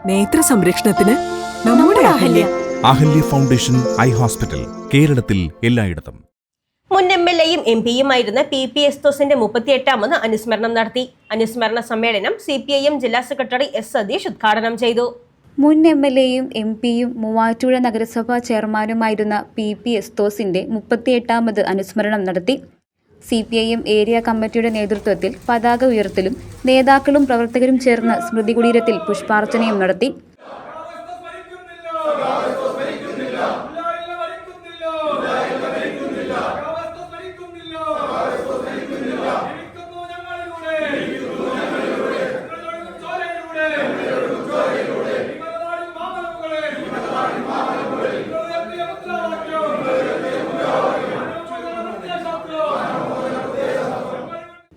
നേത്ര സംരക്ഷണത്തിന് നമ്മുടെ Ahalya. Ahalya foundation eye hospital, കേരളത്തിൽ എല്ലായിടത്തും. മുൻ MLA-യും MP-യുമായിരുന്ന PP എസ്തോസിന്റെ 38ാമത് അനുസ്മരണം നടത്തി. അനുസ്മരണ സമ്മേളനം CPIM ജില്ലാ സെക്രട്ടറി S സതീഷ് ഉദ്ഘാടനം ചെയ്തു. മുൻ MLA-യും MP-യും മൂവാറ്റുപുഴ നഗരസഭാ ചെയർമാനുമായിരുന്ന PP എസ്തോസിന്റെ 38ാമത് അനുസ്മരണം നടത്തി. CPIM ഏരിയ കമ്മിറ്റിയുടെ നേതൃത്വത്തിൽ പതാക ഉയർത്തലും നേതാക്കളും പ്രവർത്തകരും ചേർന്ന് സ്മൃതി കുടീരത്തിൽ പുഷ്പാർച്ചനയും നടത്തി.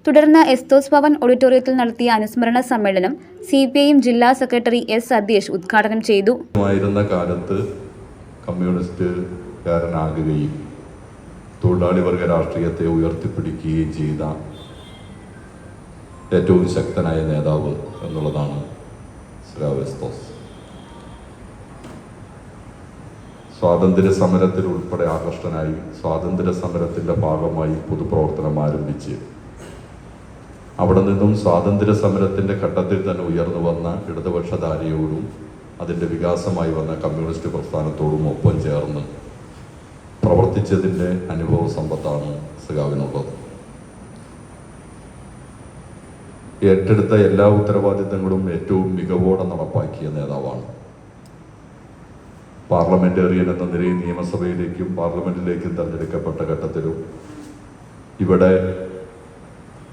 തുടർന്ന് എസ്തോസ് ഭവൻ ഓഡിറ്റോറിയത്തിൽ നടത്തിയ അനുസ്മരണ സമ്മേളനം CPIM ജില്ലാ സെക്രട്ടറി S സതീഷ് ഉദ്ഘാടനം ചെയ്തു. കാലത്ത് കമ്മ്യൂണിസ്റ്റുകാരനാകുകയും തൊഴിലാളി വർഗ രാഷ്ട്രീയത്തെ ഉയർത്തിപ്പിടിക്കുകയും ചെയ്ത ഏറ്റവും ശക്തനായ നേതാവ് എന്നുള്ളതാണ് എസ്തോസ്. സ്വാതന്ത്ര്യ സമരത്തിൽ ഉൾപ്പെടെ ആകർഷ്ടനായി സ്വാതന്ത്ര്യ സമരത്തിൻ്റെ ഭാഗമായി പൊതുപ്രവർത്തനം ആരംഭിച്ച് അവിടെ നിന്നും സ്വാതന്ത്ര്യ സമരത്തിൻ്റെ ഘട്ടത്തിൽ തന്നെ ഉയർന്നു വന്ന ഇടതുപക്ഷധാരയോടും അതിൻ്റെ വികാസമായി വന്ന കമ്മ്യൂണിസ്റ്റ് പ്രസ്ഥാനത്തോടും ഒപ്പം ചേർന്ന് പ്രവർത്തിച്ചതിൻ്റെ അനുഭവ സമ്പത്താണ് സഖാവിനുള്ളത്. ഏറ്റെടുത്ത എല്ലാ ഉത്തരവാദിത്തങ്ങളും ഏറ്റവും മികവോടെ നടപ്പാക്കിയ നേതാവാണ്. പാർലമെന്റേറിയൻ എന്ന നിലയിൽ നിയമസഭയിലേക്കും പാർലമെന്റിലേക്കും തെരഞ്ഞെടുക്കപ്പെട്ട ഘട്ടത്തിലും ഇവിടെ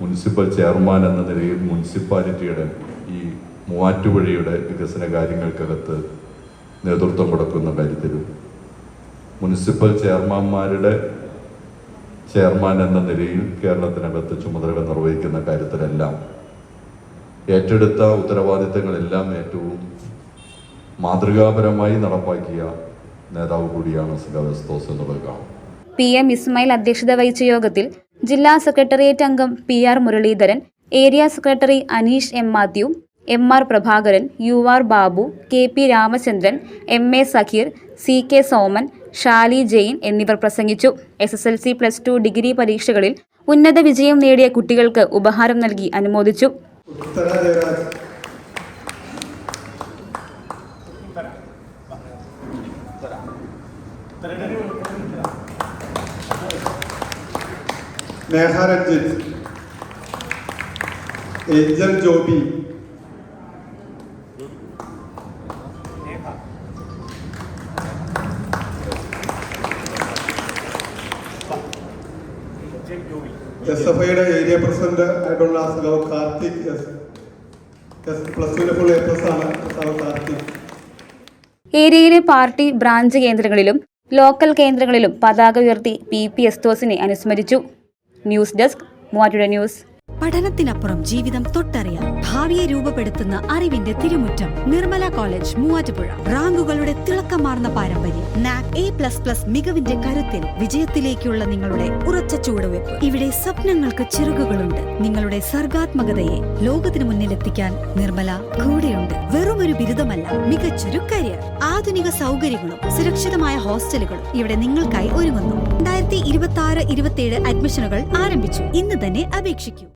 മുനിസിപ്പൽ ചെയർമാൻ എന്ന നിലയിൽ മുനിസിപ്പാലിറ്റിയുടെ ഈ മൂവാറ്റുപുഴയുടെ വികസന കാര്യങ്ങൾക്കകത്ത് നേതൃത്വം കൊടുക്കുന്ന കാര്യത്തിലും മുനിസിപ്പൽ ചെയർമാൻമാരുടെ ചെയർമാൻ എന്ന നിലയിൽ കേരളത്തിനകത്ത് ചുമതലകൾ നിർവഹിക്കുന്ന കാര്യത്തിലെല്ലാം ഏറ്റെടുത്ത ഉത്തരവാദിത്തങ്ങളെല്ലാം ഏറ്റവും മാതൃകാപരമായി നടപ്പാക്കിയ നേതാവ് കൂടിയാണ് എസ്തോസ് എന്നുള്ളത് കാണും. PM ഇസ്മായിൽ അധ്യക്ഷത വഹിച്ച യോഗത്തിൽ ജില്ലാ സെക്രട്ടേറിയറ്റ് അംഗം PR Muraleedharan, area secretary Aneesh M Mathew, MR Prabhakaran, UR Babu, KP Ramachandran, MA Sakheer, CK Soman, Shali Jain എന്നിവർ പ്രസംഗിച്ചു. SSLC +2 ഡിഗ്രി പരീക്ഷകളിൽ ഉന്നത വിജയം നേടിയ കുട്ടികൾക്ക് ഉപഹാരം നൽകി അനുമോദിച്ചു. നേഹ രഞ്ജിത്ത്, ഏഞ്ചൽ ജോബി, SFIയുടെ ഏരിയ പ്രസിഡന്റ് ആയിട്ടുള്ള സഖാവ് കാർത്തിക് +2 ഫുൾ A+ ആണ് സഖാവ് കാർത്തിക്. ഏരിയയിലെ പാർട്ടി ബ്രാഞ്ച് കേന്ദ്രങ്ങളിലും ലോക്കൽ കേന്ദ്രങ്ങളിലും പതാക ഉയർത്തി PP എസ്തോസിനെ അനുസ്മരിച്ചു. News desk, Muvattupuzha news. പഠനത്തിനപ്പുറം ജീവിതം തൊട്ടറിയാം. ഭാവിയെ രൂപപ്പെടുത്തുന്ന അറിവിന്റെ തിരുമുറ്റം നിർമ്മല കോളേജ് മൂവാറ്റുപുഴ. റാങ്കുകളുടെ തിളക്കമാർന്ന പാരമ്പര്യം. NAC A++ മികവിന്റെ കരുത്തിൽ വിജയത്തിലേക്കുള്ള നിങ്ങളുടെ ഉറച്ച ചുവടുവെപ്പ്. ഇവിടെ സ്വപ്നങ്ങൾക്ക് ചിറകുകളുണ്ട്. നിങ്ങളുടെ സർഗാത്മകതയെ ലോകത്തിന് മുന്നിലെത്തിക്കാൻ നിർമ്മല കൂടെയുണ്ട്. വെറുമൊരു ബിരുദമല്ല, മികച്ചൊരു കരിയർ. ആധുനിക സൗകര്യങ്ങളും സുരക്ഷിതമായ ഹോസ്റ്റലുകളും ഇവിടെ നിങ്ങൾക്കായി ഒരുങ്ങുന്നു. 2026-27 അഡ്മിഷനുകൾ ആരംഭിച്ചു. ഇന്ന് തന്നെ അപേക്ഷിക്കൂ.